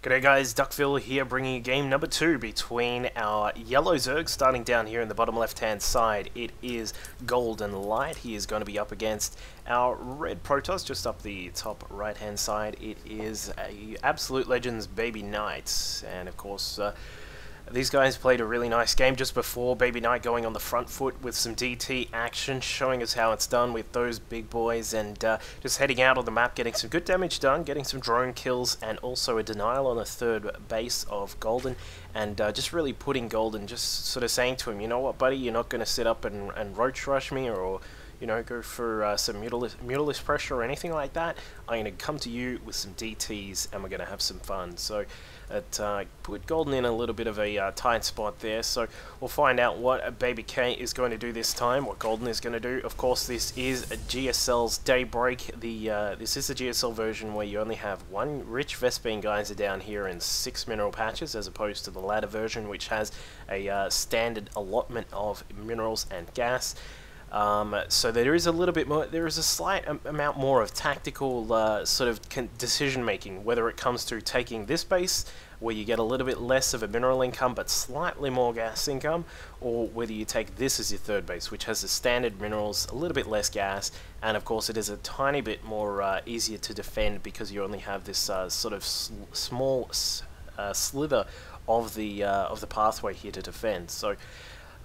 G'day guys, Duckville here, bringing you game number 2 between our yellow Zerg, starting down here in the bottom left hand side. It is GoldenLighT. He is going to be up against our red Protoss, just up the top right hand side. It is a Absolute Legends ALBabyKnight, and of course these guys played a really nice game just before. ALBabyKnight going on the front foot with some DT action, showing us how it's done with those big boys, and just heading out on the map, getting some good damage done, getting some drone kills, and also a denial on the third base of Golden, and just really putting Golden, just sort of saying to him, you know what, buddy, you're not going to sit up and roach rush me, or you know, go for some mutalisk pressure or anything like that. I'm going to come to you with some DTs, and we're going to have some fun. So it put Golden in a little bit of a tight spot there. So we'll find out what ALBabyKnight is going to do this time, what Golden is going to do. Of course, this is GSL's Daybreak. This is the GSL version where you only have one rich Vespene geyser down here and 6 mineral patches, as opposed to the latter version, which has a standard allotment of minerals and gas. So there is a little bit more, there is a slight amount more of tactical sort of decision making, whether it comes to taking this base where you get a little bit less of a mineral income but slightly more gas income, or whether you take this as your third base, which has the standard minerals, a little bit less gas, and of course it is a tiny bit more easier to defend because you only have this sort of small slither of the pathway here to defend. So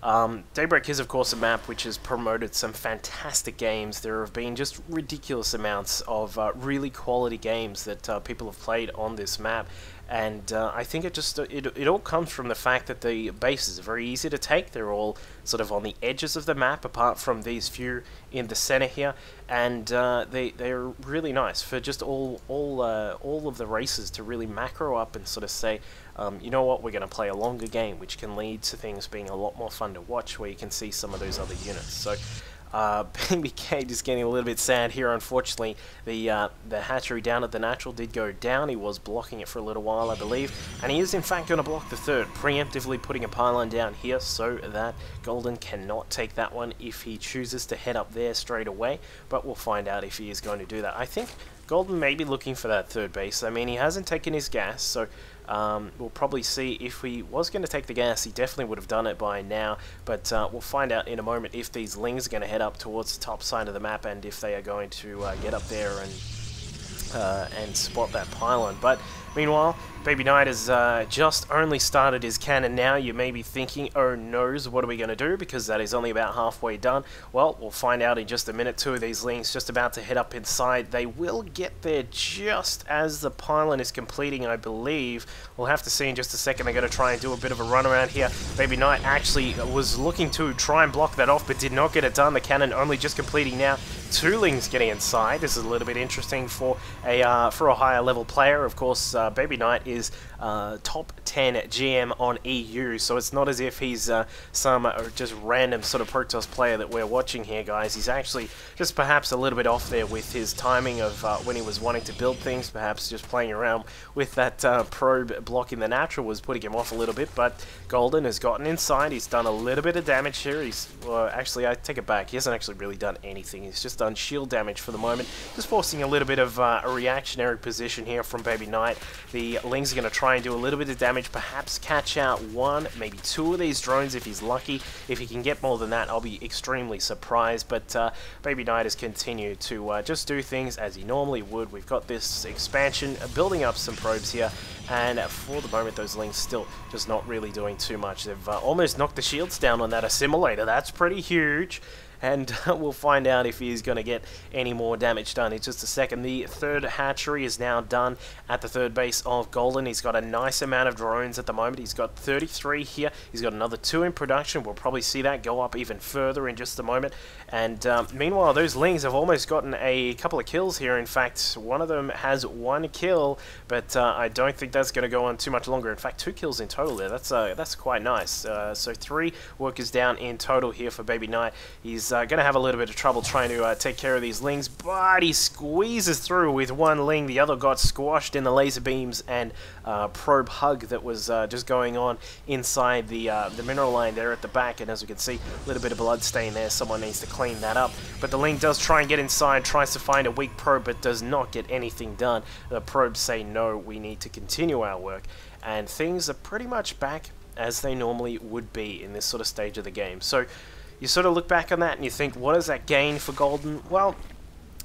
Daybreak is of course a map which has promoted some fantastic games. There have been just ridiculous amounts of really quality games that people have played on this map, and I think it all comes from the fact that the bases are very easy to take. They're all sort of on the edges of the map, apart from these few in the center here, and they're really nice for just all of the races to really macro up and sort of say, you know what, we're going to play a longer game, which can lead to things being a lot more fun to watch, where you can see some of those other units. So ALBabyKnight is getting a little bit sad here. Unfortunately, the hatchery down at the natural did go down. He was blocking it for a little while, I believe, and he is in fact going to block the third, preemptively putting a pylon down here so that Golden cannot take that one if he chooses to head up there straight away, but we'll find out if he is going to do that. I think Golden may be looking for that third base. I mean, he hasn't taken his gas, so we'll probably see. If he was going to take the gas, he definitely would have done it by now, but we'll find out in a moment if these lings are going to head up towards the top side of the map, and if they are going to get up there and spot that pylon. But meanwhile, ALBabyKnight has just only started his cannon now. You may be thinking, oh noes, what are we going to do? Because that is only about halfway done. Well, we'll find out in just a minute. Two of these lings just about to head up inside. They will get there just as the pylon is completing, I believe. We'll have to see in just a second. They're going to try and do a bit of a run around here. ALBabyKnight actually was looking to try and block that off, but did not get it done. The cannon only just completing now. Two lings getting inside. This is a little bit interesting for a higher level player. Of course, ALBabyKnight is top 10 GM on EU, so it's not as if he's some just random sort of Protoss player that we're watching here, guys. He's actually just perhaps a little bit off there with his timing of when he was wanting to build things. Perhaps just playing around with that probe blocking the natural was putting him off a little bit, but Golden has gotten inside. He's done a little bit of damage here. Well, actually, I take it back. He hasn't actually really done anything. He's just done shield damage for the moment, just forcing a little bit of a reactionary position here from ALBabyKnight. The lings are going to try and do a little bit of damage, perhaps catch out one, maybe two of these drones if he's lucky. If he can get more than that, I'll be extremely surprised, but ALBabyKnight has continued to just do things as he normally would. We've got this expansion building up some probes here, and for the moment those lings still just not really doing too much. They've almost knocked the shields down on that assimilator. That's pretty huge. And we'll find out if he's going to get any more damage done in just a second. The third hatchery is now done at the third base of Golden. He's got a nice amount of drones at the moment. He's got 33 here. He's got another 2 in production. We'll probably see that go up even further in just a moment. And meanwhile, those lings have almost gotten a couple of kills here. In fact, one of them has 1 kill, but I don't think that's going to go on too much longer. In fact, 2 kills in total there. That's quite nice. So 3 workers down in total here for ALBabyKnight. He's going to have a little bit of trouble trying to take care of these lings, but he squeezes through with one ling. The other got squashed in the laser beams and probe hug that was just going on inside the mineral line there at the back, and as we can see, a little bit of blood stain there. Someone needs to clean that up, but the ling does try and get inside, tries to find a weak probe, but does not get anything done. The probes say, no, we need to continue our work, and things are pretty much back as they normally would be in this sort of stage of the game. So you sort of look back on that and you think, what does that gain for Golden? Well,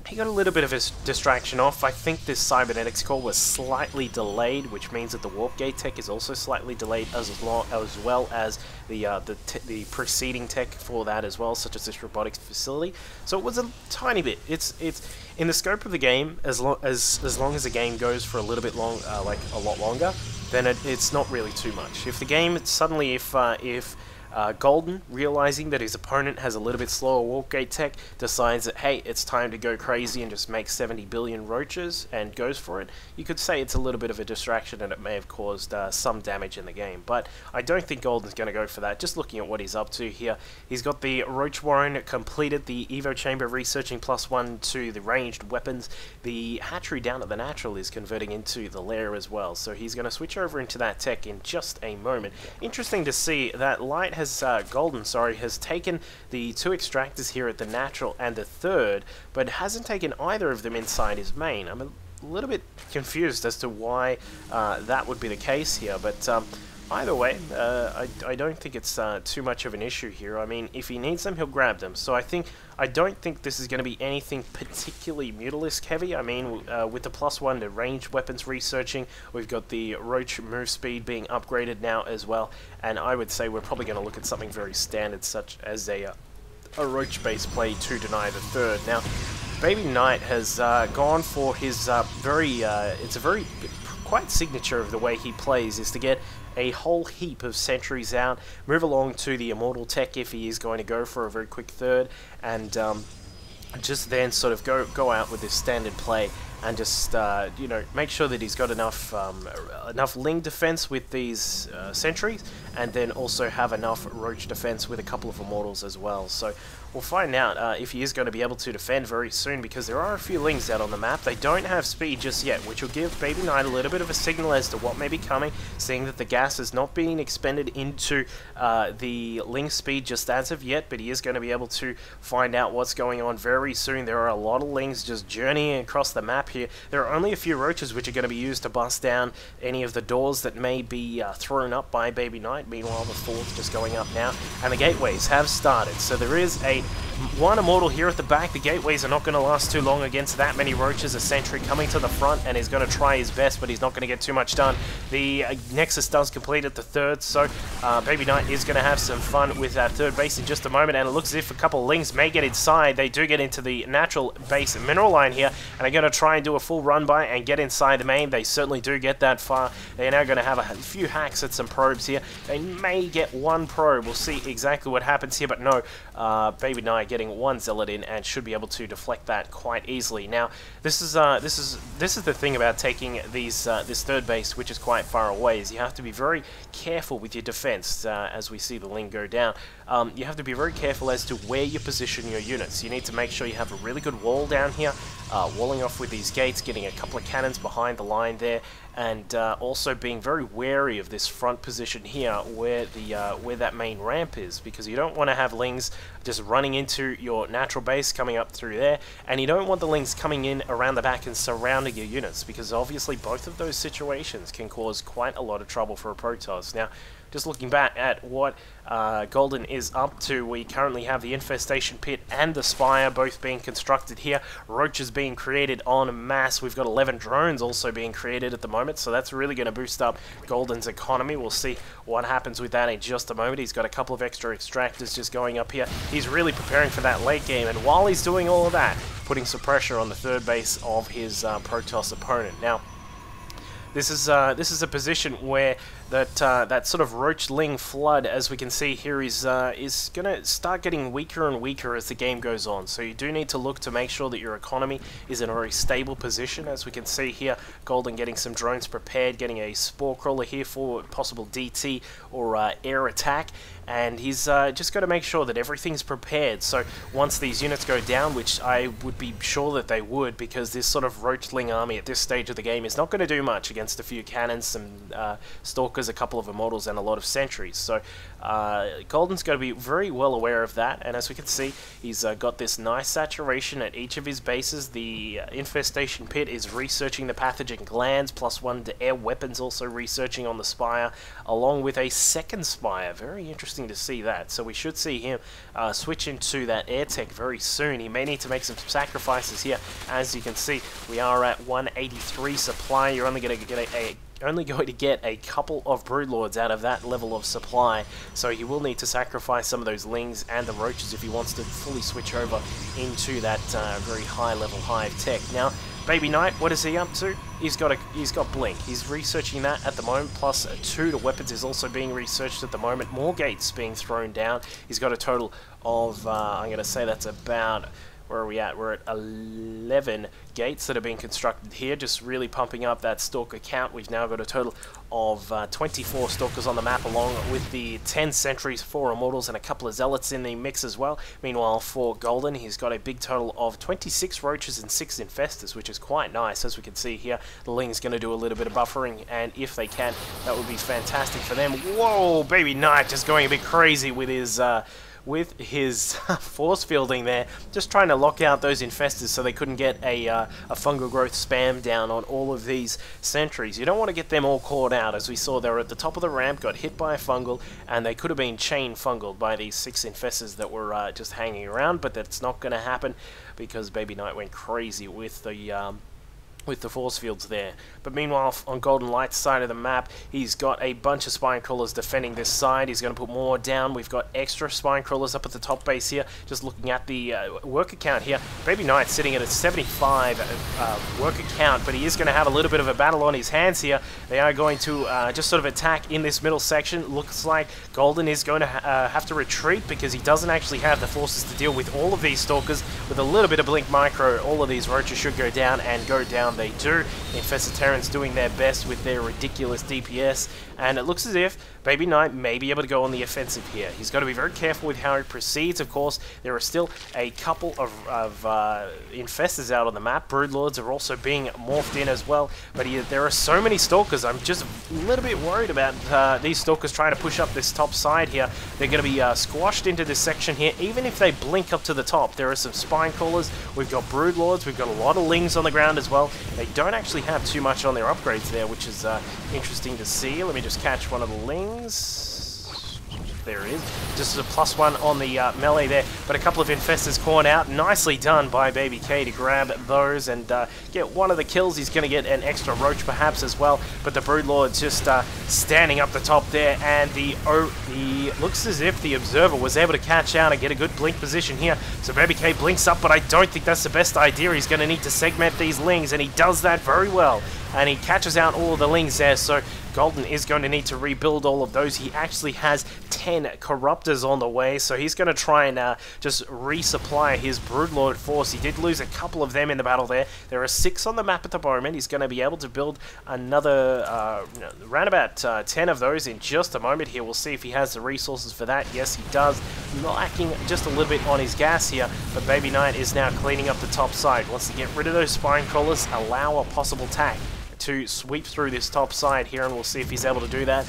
he got a little bit of his distraction off. I think this cybernetics core was slightly delayed, which means that the warp gate tech is also slightly delayed, as well as the preceding tech for that as well, such as this robotics facility. So it was a tiny bit. It's in the scope of the game, as long as the game goes for a little bit long, like a lot longer, then it's not really too much. If the game suddenly, if Golden, realizing that his opponent has a little bit slower warp gate tech, decides that, hey, it's time to go crazy and just make 70 billion roaches and goes for it, you could say it's a little bit of a distraction and it may have caused some damage in the game. But I don't think Golden's going to go for that. Just looking at what he's up to here, he's got the Roach Warren completed, the Evo Chamber researching +1 to the ranged weapons. The hatchery down at the natural is converting into the lair as well, so he's going to switch over into that tech in just a moment. Interesting to see that Light Golden has taken the 2 extractors here at the natural and the third, but hasn't taken either of them inside his main. I'm a little bit confused as to why that would be the case here, but either way, I don't think it's too much of an issue here. I mean, if he needs them, he'll grab them. So I don't think this is going to be anything particularly Mutalisk heavy. I mean, with the +1 to ranged weapons researching, we've got the Roach move speed being upgraded now as well, and I would say we're probably going to look at something very standard, such as a Roach-based play to deny the third. Now, ALBabyKnight has gone for his it's a very quite signature of the way he plays, is to get a whole heap of sentries out, move along to the Immortal Tech if he is going to go for a very quick third, and just then sort of go out with this standard play and just you know, make sure that he's got enough Ling defense with these sentries, and then also have enough Roach defense with a couple of Immortals as well. So we'll find out if he is going to be able to defend very soon, because there are a few Lings out on the map. They don't have speed just yet, which will give ALBabyKnight a little bit of a signal as to what may be coming, seeing that the gas is not being expended into the Ling speed just as of yet, but he is going to be able to find out what's going on very soon. There are a lot of Lings just journeying across the map here. There are only a few Roaches which are going to be used to bust down any of the doors that may be thrown up by ALBabyKnight. Meanwhile, the fourth just going up now, and the gateways have started. So there is one Immortal here at the back. The gateways are not going to last too long against that many Roaches. A sentry coming to the front and is going to try his best, but he's not going to get too much done. The Nexus does complete at the third, so ALBabyKnight is going to have some fun with that third base in just a moment, and it looks as if a couple of Lings may get inside. They do get into the natural base mineral line here, and are going to try and do a full run by and get inside the main. They certainly do get that far. They're now going to have a few hacks at some probes here. They may get one probe. We'll see exactly what happens here, but no, ALBabyKnight getting one zealot in and should be able to deflect that quite easily. Now, this is the thing about taking these this third base, which is quite far away, is you have to be very careful with your defense. As we see the Ling go down, you have to be very careful as to where you position your units. You need to make sure you have a really good wall down here, walling off with these gates, getting a couple of cannons behind the line there, and also being very wary of this front position here where that main ramp is, because you don't want to have Lings just running into your natural base coming up through there, and you don't want the Lings coming in around the back and surrounding your units, because obviously both of those situations can cause quite a lot of trouble for a Protoss. Now, just looking back at what Golden is up to, we currently have the Infestation Pit and the Spire both being constructed here. Roaches being created en masse. We've got 11 drones also being created at the moment, so that's really going to boost up Golden's economy. We'll see what happens with that in just a moment. He's got a couple of extra extractors just going up here. He's really preparing for that late game, and while he's doing all of that, putting some pressure on the third base of his Protoss opponent. Now, this is a position where that sort of roachling flood, as we can see here, is going to start getting weaker and weaker as the game goes on. So you do need to look to make sure that your economy is in a very stable position. As we can see here, Golden getting some drones prepared, getting a spore crawler here for possible DT or air attack. And he's just got to make sure that everything's prepared. So once these units go down, which I would be sure that they would, because this sort of roachling army at this stage of the game is not going to do much against a few cannons, some stalkers, a couple of immortals, and a lot of sentries. So Golden's got to be very well aware of that. And as we can see, he's got this nice saturation at each of his bases. The infestation pit is researching the pathogen glands, +1 to air weapons, also researching on the spire, along with a second spire. Very interesting to see that. So we should see him switch into that air tech very soon. He may need to make some sacrifices here. As you can see, we are at 183 supply. You're only going to get a couple of broodlords out of that level of supply, so he will need to sacrifice some of those lings and the roaches if he wants to fully switch over into that very high level hive tech. Now, ALBabyKnight, what is he up to? He's got Blink. He's researching that at the moment, +2 to weapons is also being researched at the moment. More gates being thrown down. He's got a total of, I'm going to say that's about, where are we at? We're at 11 gates that are being constructed here, just really pumping up that stalker count. We've now got a total of 24 stalkers on the map, along with the 10 sentries, 4 immortals, and a couple of zealots in the mix as well. Meanwhile, for Golden, he's got a big total of 26 roaches and 6 infestors, which is quite nice. As we can see here, the Ling's going to do a little bit of buffering, and if they can, that would be fantastic for them. Whoa, ALBabyKnight just going a bit crazy with his force fielding there, just trying to lock out those infestors so they couldn't get a fungal growth spam down on all of these sentries. You don't want to get them all caught out. As we saw, they were at the top of the ramp, got hit by a fungal, and they could have been chain fungaled by these 6 infestors that were just hanging around, but that's not going to happen because ALBabyKnight went crazy with the force fields there. But meanwhile, on GoldenLighT's side of the map, he's got a bunch of spine crawlers defending this side. He's going to put more down. We've got extra spine crawlers up at the top base here. Just looking at the worker count here, ALBabyKnight sitting at a 75 worker count, but he is going to have a little bit of a battle on his hands here. They are going to just sort of attack in this middle section. Looks like Golden is going to have to retreat because he doesn't actually have the forces to deal with all of these stalkers. With a little bit of Blink Micro, all of these roaches should go down, and go down they do. The Infestatorans doing their best with their ridiculous DPS, and it looks as if ALBabyKnight may be able to go on the offensive here. He's got to be very careful with how he proceeds. Of course, there are still a couple of infestors out on the map. Broodlords are also being morphed in as well, but there are so many stalkers. I'm just a little bit worried about these stalkers trying to push up this top side here. They're going to be squashed into this section here, even if they blink up to the top. There are some spine crawlers, we've got broodlords, we've got a lot of lings on the ground as well. They don't actually have too much on their upgrades there, which is interesting to see. Let me just catch one of the lings. There it is. Just a +1 on the melee there, but a couple of infestors caught out. Nicely done by ALBabyK to grab those and get one of the kills. He's going to get an extra roach perhaps as well, but the Broodlord's just standing up the top there, and the looks as if the Observer was able to catch out and get a good blink position here. So ALBabyK blinks up, but I don't think that's the best idea. He's going to need to segment these lings, and he does that very well. And he catches out all of the lings there, so Golden is going to need to rebuild all of those. He actually has 10 Corruptors on the way, so he's going to try and just resupply his Broodlord force. He did lose a couple of them in the battle there. There are 6 on the map at the moment. He's going to be able to build another, around about 10 of those in just a moment here. We'll see if he has the resources for that. Yes, he does. Lacking just a little bit on his gas here, but ALBabyKnight is now cleaning up the top side. Wants to get rid of those spine crawlers, allow a possible attack to sweep through this top side here, and we'll see if he's able to do that.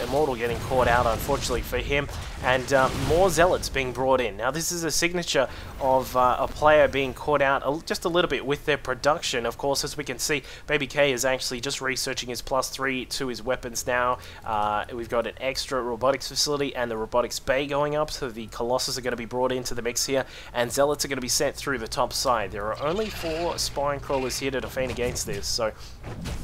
Immortal getting caught out, unfortunately for him, and more Zealots being brought in. Now this is a signature of a player being caught out just a little bit with their production. Of course, as we can see, ALBabyK is actually just researching his +3 to his weapons now. We've got an extra robotics facility and the robotics bay going up, so the Colossus are going to be brought into the mix here, and Zealots are going to be sent through the top side. There are only 4 spine crawlers here to defend against this, so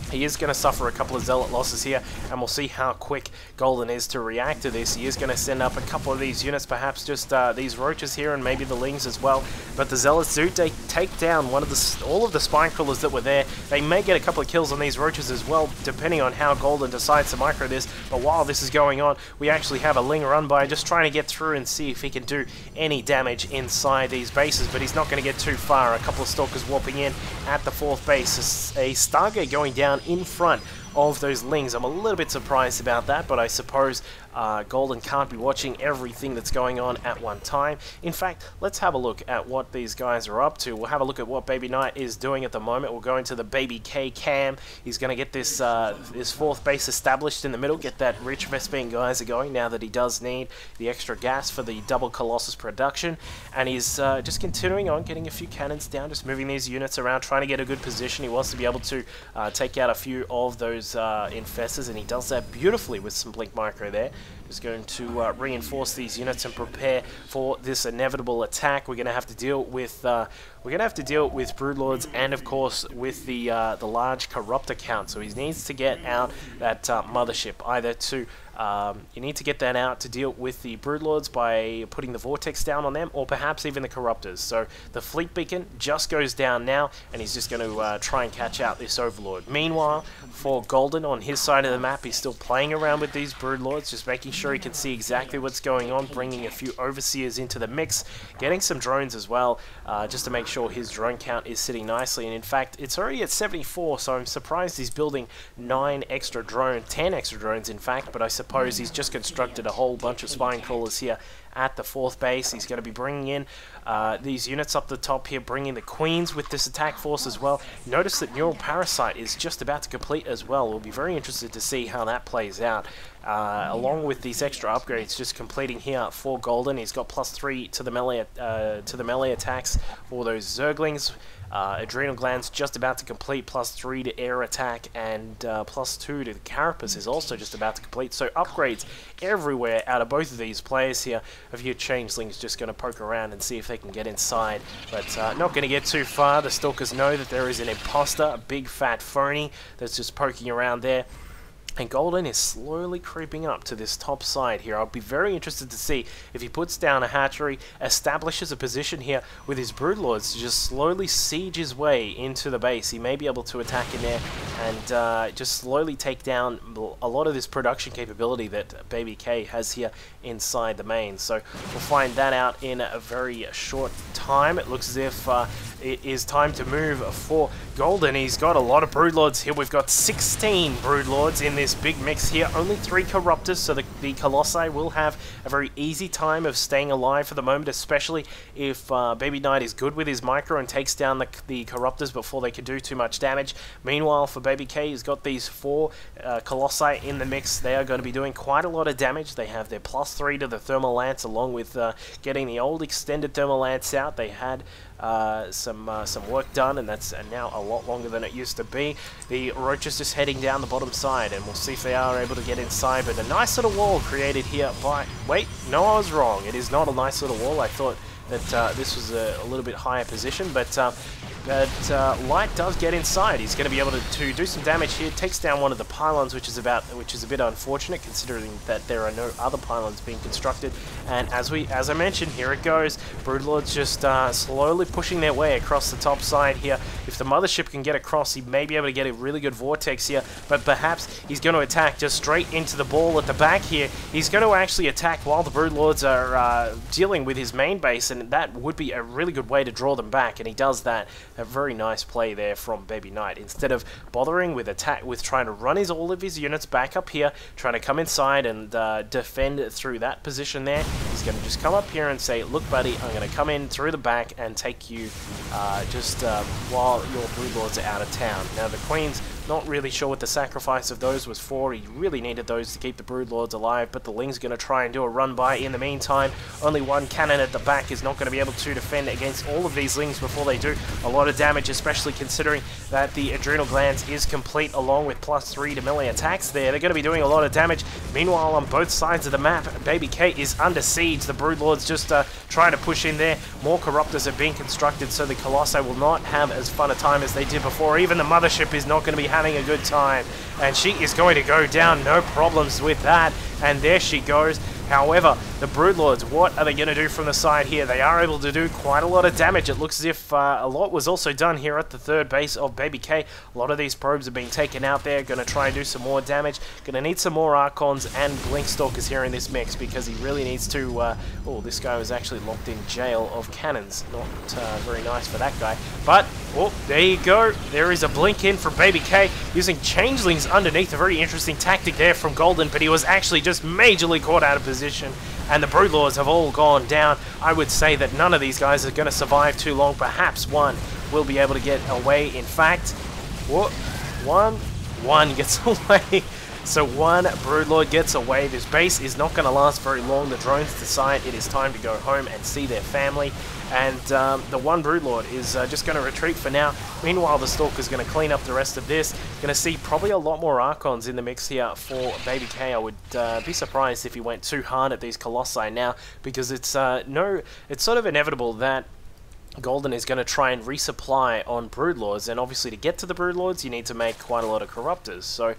he is going to suffer a couple of Zealot losses here, and we'll see how quick Golden is to react to this. He is going to send up a couple of these units, perhaps just these roaches here and maybe the lings as well. But the zealots do take down all of the spine crawlers that were there. They may get a couple of kills on these roaches as well, depending on how Golden decides to micro this. But while this is going on, we actually have a ling run by, just trying to get through and see if he can do any damage inside these bases. But he's not going to get too far. A couple of stalkers warping in at the 4th base. A Stargate going down in front of those lings. I'm a little bit surprised about that, but I suppose Golden can't be watching everything that's going on at one time. In fact, let's have a look at what these guys are up to. We'll have a look at what ALBabyKnight is doing at the moment. We'll go into the BabyK cam. He's going to get this this 4th base established in the middle, get that rich Vespine geyser going now that he does need the extra gas for the double Colossus production. And he's just continuing on, getting a few cannons down, just moving these units around, trying to get a good position. He wants to be able to take out a few of those infestors, and he does that beautifully with some blink micro there. Just going to reinforce these units and prepare for this inevitable attack. We're going to have to deal with broodlords and of course with the large corruptor count. So he needs to get out that mothership, either to you need to get that out to deal with the broodlords by putting the vortex down on them, or perhaps even the corruptors. So the fleet beacon just goes down now, and he's just going to try and catch out this overlord. Meanwhile, for Golden on his side of the map, he's still playing around with these broodlords, just making sure he can see exactly what's going on, bringing a few overseers into the mix, getting some drones as well, just to make sure his drone count is sitting nicely. And in fact, it's already at 74, so I'm surprised he's building 10 extra drones in fact. But I suppose he's just constructed a whole bunch of spine crawlers here at the 4th base. He's going to be bringing in these units up the top here, bringing the queens with this attack force as well. Notice that Neural Parasite is just about to complete as well. We'll be very interested to see how that plays out. Along with these extra upgrades just completing here for Golden. He's got +3 to the melee attacks for those Zerglings. Adrenal Glands just about to complete, +3 to air attack, and +2 to the Carapace is also just about to complete. So upgrades everywhere out of both of these players here. A few changelings just going to poke around and see if they can get inside, but not going to get too far. The Stalkers know that there is an imposter, a big fat phony that's just poking around there. And Golden is slowly creeping up to this top side here. I'll be very interested to see if he puts down a hatchery, establishes a position here with his broodlords to just slowly siege his way into the base. He may be able to attack in there and just slowly take down a lot of this production capability that BabyK has here inside the main. So we'll find that out in a very short time. It looks as if it is time to move for Golden. He's got a lot of broodlords here. We've got 16 broodlords in this big mix here. Only 3 corruptors, so the Colossi will have a very easy time of staying alive for the moment, especially if ALBabyKnight is good with his micro and takes down the corruptors before they can do too much damage. Meanwhile, for BabyK, he's got these 4 Colossi in the mix. They are going to be doing quite a lot of damage. They have their +3 to the Thermal Lance, along with getting the old extended Thermal Lance out. They had some work done, and that's now a lot longer than it used to be. The roaches just heading down the bottom side, and we'll see if they are able to get inside. But a nice little wall created here by... Wait, no, I was wrong. It is not a nice little wall. I thought that this was a little bit higher position, but Light does get inside. He's going to be able to do some damage here. Takes down one of the pylons, which is a bit unfortunate considering that there are no other pylons being constructed. And as I mentioned, here it goes. Broodlords just slowly pushing their way across the top side here. If the mothership can get across, he may be able to get a really good vortex here, but perhaps he's going to attack just straight into the ball at the back here. He's going to actually attack while the broodlords are dealing with his main base, and that would be a really good way to draw them back, and he does that. A very nice play there from ALBabyKnight. Instead of bothering with trying to run all of his units back up here, trying to come inside and defend through that position there, he's going to just come up here and say, look buddy, I'm going to come in through the back and take you while your broodlords are out of town. Now the Queen's not really sure what the sacrifice of those was for. He really needed those to keep the broodlords alive, but the Ling's going to try and do a run by in the meantime. Only one cannon at the back is not going to be able to defend against all of these Lings before they do a lot of damage, especially considering that the Adrenal Glands is complete along with +3 to melee attacks there. They're going to be doing a lot of damage. Meanwhile, on both sides of the map, BabyK is under siege. The broodlords just trying to push in there. More corruptors are being constructed, so the Colossi will not have as fun a time as they did before. Even the mothership is not going to be having a good time, and she is going to go down, no problems with that. And there she goes. However, the Broodlords, what are they going to do from the side here? They are able to do quite a lot of damage. It looks as if a lot was also done here at the third base of Baby K. A lot of these probes are being taken out there. Going to try and do some more damage. Going to need some more Archons and Blinkstalkers here in this mix because he really needs to... oh, this guy was actually locked in jail of cannons. Not very nice for that guy. But, oh, there you go. There is a blink in from Baby K using Changelings underneath. A very interesting tactic there from Golden, but he was actually just majorly caught out of position. And the Broodlords have all gone down. I would say that none of these guys are going to survive too long. Perhaps one will be able to get away. In fact, what? One gets away. So one Broodlord gets away. This base is not going to last very long. The drones decide it is time to go home and see their family. And the one Broodlord is just going to retreat for now. Meanwhile, the Stalker's going to clean up the rest of this. Going to see probably a lot more Archons in the mix here for Baby K. I would be surprised if he went too hard at these Colossi now, because it's it's sort of inevitable that Golden is going to try and resupply on Broodlords, and obviously to get to the Broodlords you need to make quite a lot of Corruptors. So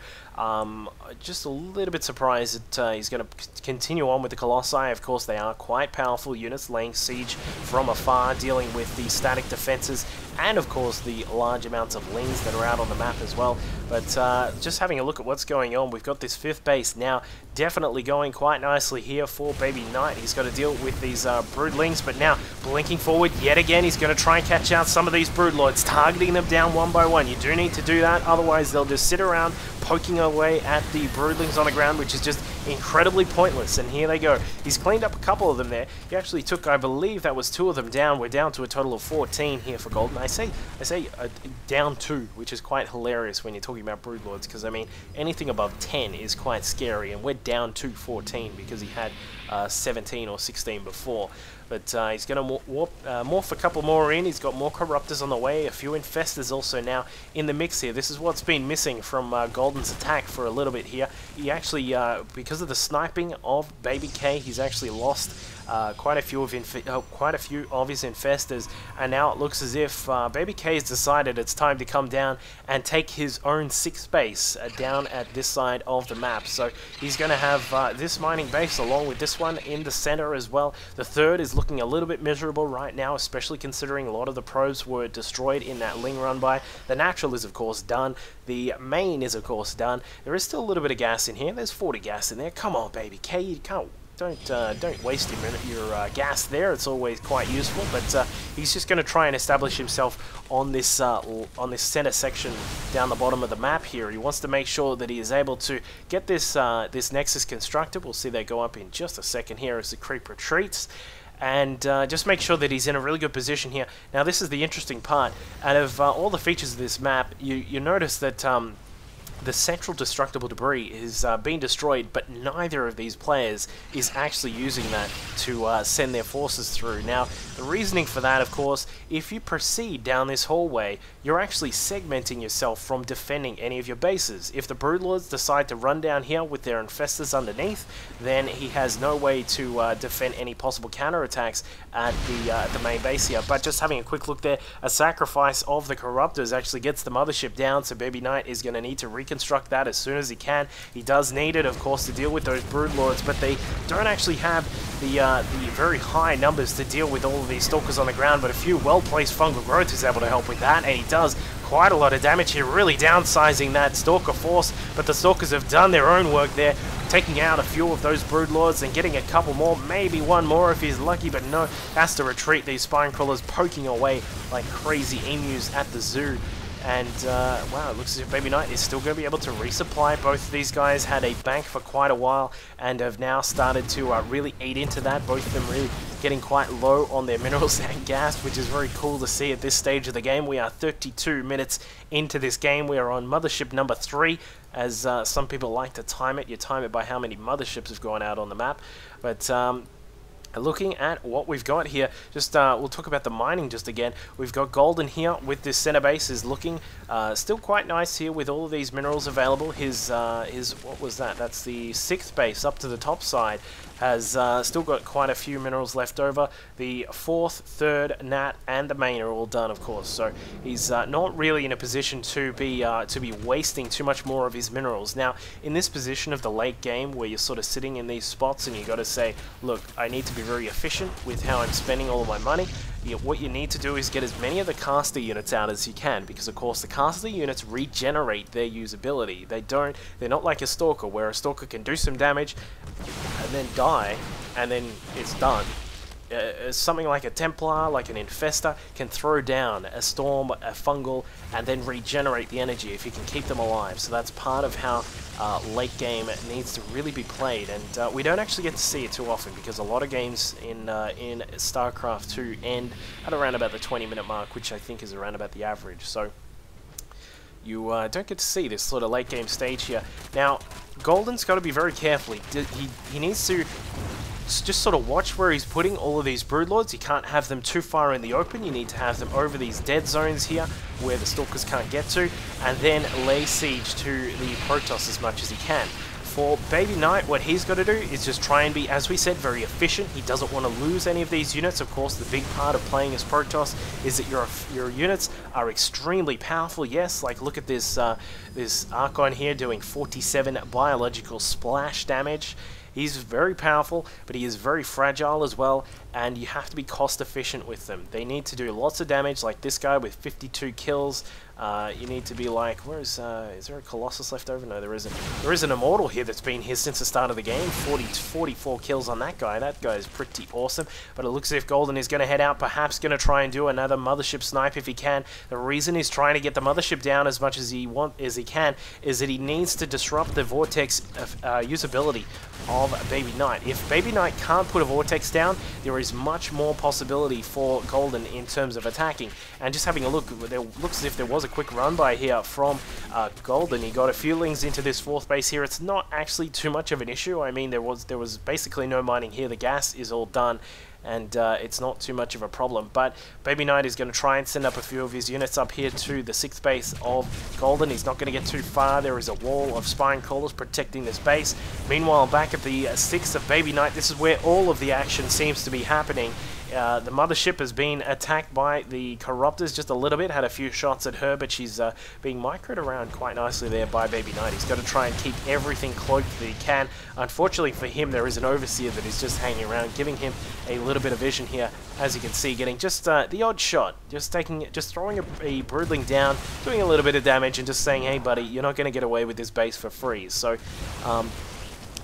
just a little bit surprised that he's going to continue on with the Colossi. Of course, they are quite powerful units, laying siege from afar, dealing with the static defenses, and of course the large amounts of Lings that are out on the map as well. But just having a look at what's going on, we've got this fifth base now definitely going quite nicely here for ALBabyKnight. He's got to deal with these Broodlings, but now blinking forward yet again. He's going to try and catch out some of these Broodlords, targeting them down one by one. You do need to do that, otherwise they'll just sit around poking away at the Broodlings on the ground, which is just incredibly pointless. And here they go. He's cleaned up a couple of them there. He actually took, I believe that was 2 of them down. We're down to a total of 14 here for Golden. I say down 2, which is quite hilarious when you're talking about Broodlords, because I mean anything above 10 is quite scary, and we're down to 14 because he had 17 or 16 before. But he's going to morph a couple more in. He's got more Corruptors on the way, a few Infestors also now in the mix here. This is what's been missing from Golden's attack for a little bit here. He actually, because of the sniping of Baby K, he's actually lost quite a few of his Infestors, and now it looks as if Baby K has decided it's time to come down and take his own 6th base down at this side of the map. So he's going to have this mining base along with this one in the center as well. The third is looking a little bit miserable right now, especially considering a lot of the probes were destroyed in that Ling run by. The natural is of course done. The main is of course done. There is still a little bit of gas in here. There's 40 gas in there. Come on, Baby K, you can't. Don't waste your gas there. It's always quite useful. But he's just going to try and establish himself on this center section down the bottom of the map here. He wants to make sure that he is able to get this this Nexus constructed. We'll see that go up in just a second here as the creep retreats. And just make sure that he's in a really good position here. Now this is the interesting part. Out of all the features of this map, you notice that the central destructible debris is being destroyed, but neither of these players is actually using that to send their forces through. Now, the reasoning for that, of course, if you proceed down this hallway, you're actually segmenting yourself from defending any of your bases. If the Broodlords decide to run down here with their Infestors underneath, then he has no way to defend any possible counterattacks at the main base here. But just having a quick look there, a sacrifice of the Corruptors actually gets the mothership down, so ALBabyKnight is going to need to reconstruct that as soon as he can. He does need it, of course, to deal with those Broodlords, but they don't actually have the very high numbers to deal with all of these Stalkers on the ground, but a few well-placed Fungal Growth is able to help with that, and he does quite a lot of damage here, really downsizing that Stalker force, but the Stalkers have done their own work there, taking out a few of those Broodlords and getting a couple more, maybe one more if he's lucky, but no, has to retreat. These Spine Crawlers poking away like crazy emus at the zoo. And, wow, it looks as if ALBabyKnight is still going to be able to resupply. Both of these guys had a bank for quite a while and have now started to really eat into that. Both of them really getting quite low on their minerals and gas, which is very cool to see at this stage of the game. We are 32 minutes into this game. We are on Mothership number 3, as some people like to time it. You time it by how many motherships have gone out on the map. But, looking at what we've got here, just we'll talk about the mining just again. We've got Golden here with this center base is looking still quite nice here with all of these minerals available. His what was that? That's the 6th base up to the top side. has still got quite a few minerals left over. The 4th, 3rd, Nat, and the main are all done, of course. So he's not really in a position to be wasting too much more of his minerals. Now, in this position of the late game, where you're sort of sitting in these spots, and you got to say, look, I need to be very efficient with how I'm spending all of my money. What you need to do is get as many of the caster units out as you can, because of course the caster units regenerate their usability. They're not like a Stalker, where a Stalker can do some damage and then die, and then it's done. Something like a Templar, like an Infestor, can throw down a Storm, a Fungal, and then regenerate the energy if you can keep them alive. So that's part of how late game needs to really be played, and we don't actually get to see it too often, because a lot of games in StarCraft 2 end at around about the 20-minute mark, which I think is around about the average. So you don't get to see this sort of late game stage here. Now, Golden's got to be very careful. He needs to just sort of watch where he's putting all of these Broodlords. You can't have them too far in the open. You need to have them over these dead zones here where the Stalkers can't get to, and then lay siege to the Protoss as much as he can. For ALBabyKnight, what he's got to do is just try and be, as we said, very efficient. He doesn't want to lose any of these units. Of course, the big part of playing as Protoss is that your units are extremely powerful. Yes, like look at this this Archon here doing 47 biological splash damage. He's very powerful, but he is very fragile as well, and you have to be cost efficient with them. They need to do lots of damage, like this guy with 52 kills. You need to be like, is there a Colossus left over? No, there isn't. There is an Immortal here that's been here since the start of the game. 44 kills on that guy. That guy is pretty awesome. But it looks as if Golden is going to head out, perhaps going to try and do another Mothership snipe if he can. The reason he's trying to get the Mothership down as much as he can is that he needs to disrupt the Vortex usability of ALBabyKnight. If ALBabyKnight can't put a Vortex down, there is much more possibility for Golden in terms of attacking. And just having a look, there looks as if there was a quick run by here from Golden. He got a few lings into this 4th base here. It's not actually too much of an issue. I mean, there was basically no mining here. The gas is all done, and it's not too much of a problem. But ALBabyKnight is going to try and send up a few of his units up here to the 6th base of Golden. He's not going to get too far. There is a wall of Spine Crawlers protecting this base. Meanwhile, back at the 6th of ALBabyKnight, this is where all of the action seems to be happening. The Mothership has been attacked by the Corruptors just a little bit, had a few shots at her, but she's being microed around quite nicely there by ALBabyKnight. He's got to try and keep everything cloaked that he can. Unfortunately for him, there is an Overseer that is just hanging around, giving him a little bit of vision here, as you can see, getting just the odd shot, just throwing a Broodling down, doing a little bit of damage, and just saying, hey buddy, you're not going to get away with this base for free. So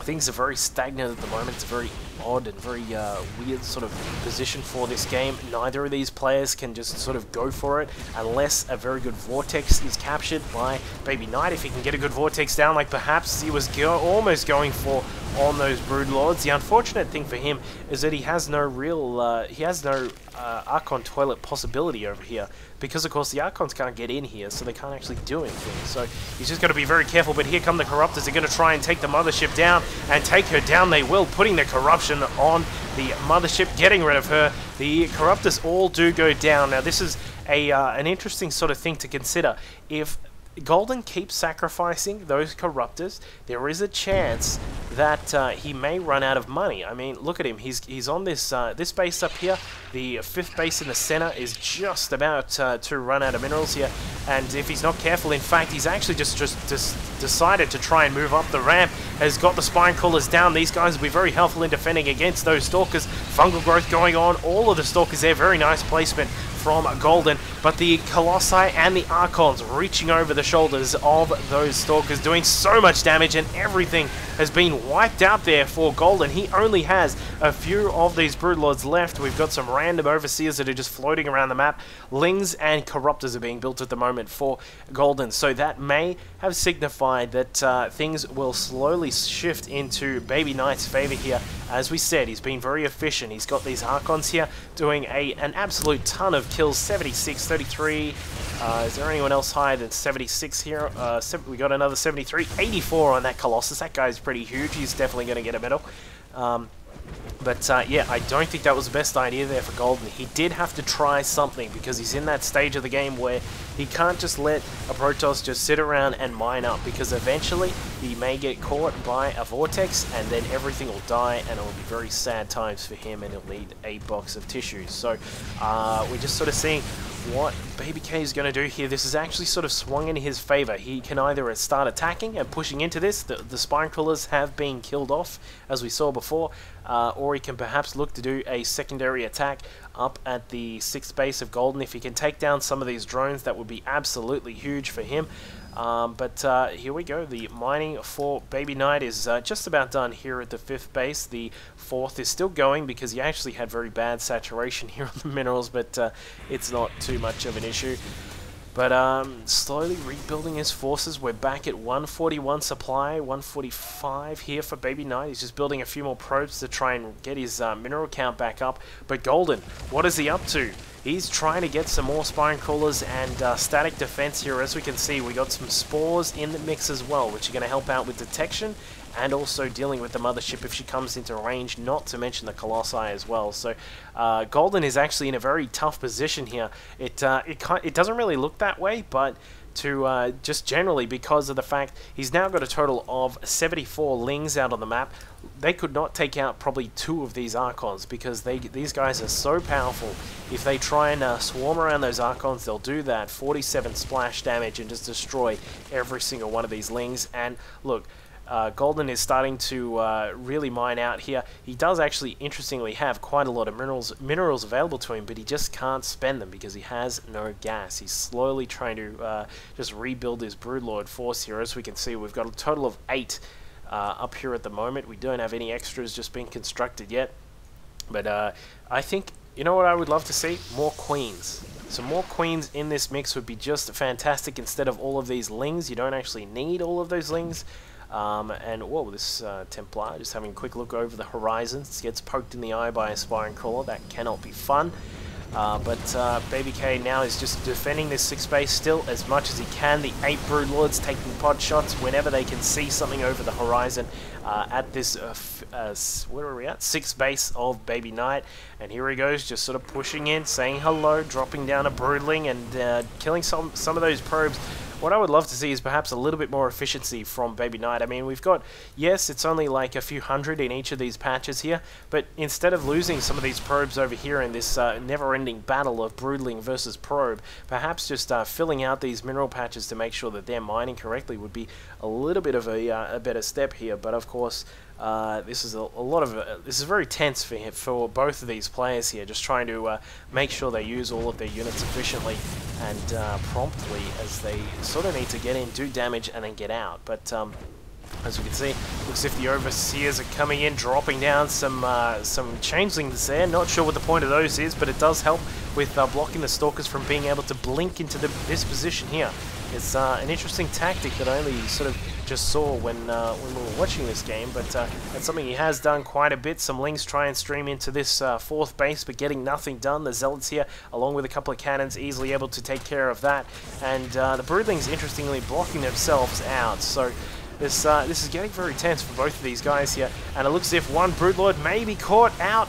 things are very stagnant at the moment. It's a very odd and very weird sort of position for this game. Neither of these players can just sort of go for it unless a very good Vortex is captured by ALBabyKnight. If he can get a good Vortex down, like perhaps he was almost going for on those Broodlords. The unfortunate thing for him is that he has no real, Archon Toilet possibility over here, because of course the Archons can't get in here, so they can't actually do anything. So he's just got to be very careful. But here come the Corruptors. They're going to try and take the Mothership down, and take her down they will, putting the corruption on the Mothership, getting rid of her. The Corruptors all do go down. Now this is an interesting sort of thing to consider. If Golden keeps sacrificing those Corruptors, there is a chance that he may run out of money. I mean, look at him. He's on this this base up here. The 5th base in the center is just about to run out of minerals here, and if he's not careful, in fact, he's actually just decided to try and move up the ramp. Has got the Spine Crawlers down. These guys will be very helpful in defending against those Stalkers. Fungal growth going on. All of the Stalkers there. Very nice placement from Golden, but the Colossi and the Archons reaching over the shoulders of those Stalkers, doing so much damage, and everything has been wiped out there for Golden. He only has a few of these Broodlords left. We've got some random Overseers that are just floating around the map. Lings and Corruptors are being built at the moment for Golden, so that may have signified that things will slowly shift into ALBabyKnight's favor here. As we said, he's been very efficient. He's got these Archons here doing an absolute ton of kills. 76, 33. Is there anyone else higher than 76 here? We got another 73. 84 on that Colossus. That guy's pretty huge. He's definitely going to get a medal. But yeah, I don't think that was the best idea there for Golden. He did have to try something because he's in that stage of the game where he can't just let a Protoss just sit around and mine up, because eventually he may get caught by a Vortex and then everything will die and it will be very sad times for him and he'll need a box of tissues. So we're just sort of seeing what ALBabyKnight is going to do here. This is actually sort of swung in his favor. He can either start attacking and pushing into this. The spine crawlers have been killed off, as we saw before, or he can perhaps look to do a secondary attack up at the 6th base of Golden. If he can take down some of these drones, that would be absolutely huge for him. But here we go. The mining for ALBabyKnight is just about done here at the 5th base. The 4th is still going because he actually had very bad saturation here on the minerals, but it's not too much of an issue. But slowly rebuilding his forces. We're back at 141 supply, 145 here for ALBabyKnight. He's just building a few more probes to try and get his mineral count back up. But Golden, what is he up to? He's trying to get some more spine crawlers and static defense here. As we can see, we got some spores in the mix as well, which are going to help out with detection and also dealing with the mothership if she comes into range, not to mention the Colossi as well. So Golden is actually in a very tough position here. It doesn't really look that way, but to just generally, because of the fact he's now got a total of 74 Lings out on the map. They could not take out probably 2 of these Archons because these guys are so powerful. If they try and swarm around those Archons, they'll do that 47 splash damage and just destroy every single one of these Lings. And look, Golden is starting to really mine out here. He does actually, interestingly, have quite a lot of minerals available to him, but he just can't spend them because he has no gas. He's slowly trying to just rebuild his Broodlord force here. As we can see, we've got a total of 8 up here at the moment. We don't have any extras just being constructed yet. But I think, you know what I would love to see? More Queens. Some more Queens in this mix would be just fantastic instead of all of these Lings. You don't actually need all of those Lings. And whoa, this Templar, just having a quick look over the horizon, gets poked in the eye by a spine crawler. That cannot be fun. But ALBabyKnight now is just defending this 6th base still as much as he can. The 8 Broodlords taking pod shots whenever they can see something over the horizon at this, where are we at? 6th base of ALBabyKnight. And here he goes, just sort of pushing in, saying hello, dropping down a Broodling and killing some of those probes. What I would love to see is perhaps a little bit more efficiency from ALBabyKnight. I mean, we've got, yes, it's only like a few hundred in each of these patches here, but instead of losing some of these probes over here in this never-ending battle of Broodling versus probe, perhaps just filling out these mineral patches to make sure that they're mining correctly would be a little bit of a better step here. But of course, this is this is very tense for both of these players here, just trying to make sure they use all of their units efficiently and promptly, as they sort of need to get in, do damage, and then get out. But as we can see, looks as if the Overseers are coming in, dropping down some changelings there. Not sure what the point of those is, but it does help with blocking the Stalkers from being able to blink into this position here. It's an interesting tactic that I only sort of just saw when we were watching this game, but that's something he has done quite a bit. Some Lings try and stream into this 4th base, but getting nothing done. The Zealots here, along with a couple of cannons, easily able to take care of that. And the Broodlings, interestingly, blocking themselves out. So this is getting very tense for both of these guys here, and it looks as if one Broodlord may be caught out.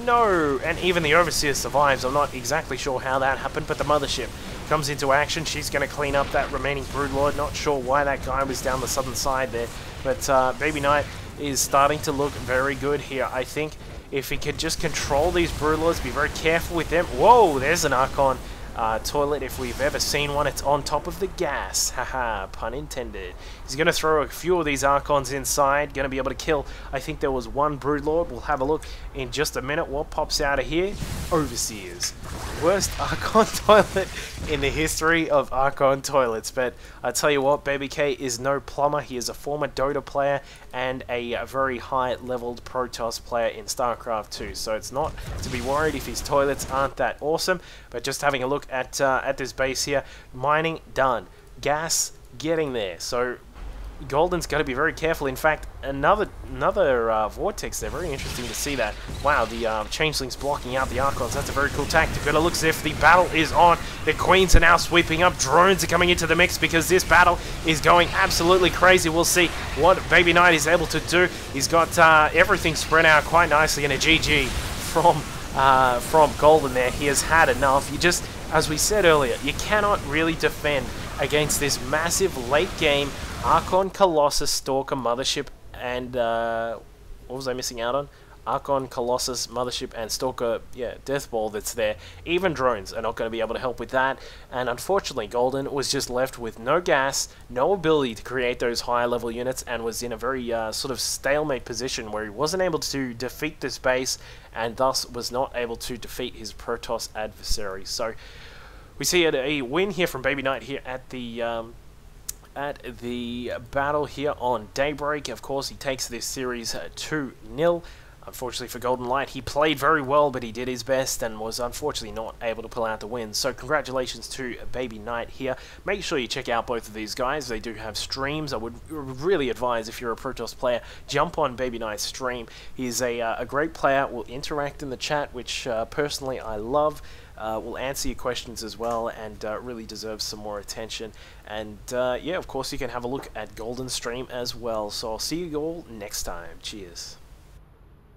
No! And even the Overseer survives. I'm not exactly sure how that happened, but the Mothership comes into action. She's going to clean up that remaining Broodlord. Not sure why that guy was down the southern side there, but ALBabyKnight is starting to look very good here. I think if he could just control these Broodlords, be very careful with them. Whoa, there's an Archon toilet if we've ever seen one. It's on top of the gas. Haha, pun intended. He's going to throw a few of these Archons inside. Going to be able to kill, I think there was one Broodlord. We'll have a look in just a minute what pops out of here. Overseers. Worst Archon toilet in the history of Archon toilets. But I tell you what, ALBabyKnight is no plumber. He is a former Dota player and a very high-leveled Protoss player in StarCraft 2. So it's not to be worried if his toilets aren't that awesome. But just having a look at this base here, mining done. Gas getting there. So Golden's got to be very careful. In fact, another Vortex there. Very interesting to see that. Wow, the Changeling's blocking out the Archons. That's a very cool tactic. But it looks as if the battle is on. The Queens are now sweeping up. Drones are coming into the mix because this battle is going absolutely crazy. We'll see what ALBabyKnight is able to do. He's got everything spread out quite nicely, and a GG from Golden there. He has had enough. You just, as we said earlier, you cannot really defend against this massive late game Archon, Colossus, Stalker, Mothership, and what was I missing out on? Archon, Colossus, Mothership, and Stalker, yeah, Death Ball that's there. Even drones are not going to be able to help with that, and unfortunately Golden was just left with no gas, no ability to create those higher level units, and was in a very sort of stalemate position where he wasn't able to defeat this base, and thus was not able to defeat his Protoss adversary. So we see a win here from ALBabyKnight here at the battle here on Daybreak. Of course, he takes this series 2-0. Unfortunately for GoldenLighT, he played very well, but he did his best and was unfortunately not able to pull out the win. So congratulations to ALBabyKnight here. Make sure you check out both of these guys. They do have streams. I would really advise, if you're a Protoss player, jump on ALBabyKnight's stream. He's a great player, will interact in the chat, which personally I love. Will answer your questions as well, and really deserves some more attention. And yeah, of course you can have a look at Golden's stream as well. So I'll see you all next time. Cheers.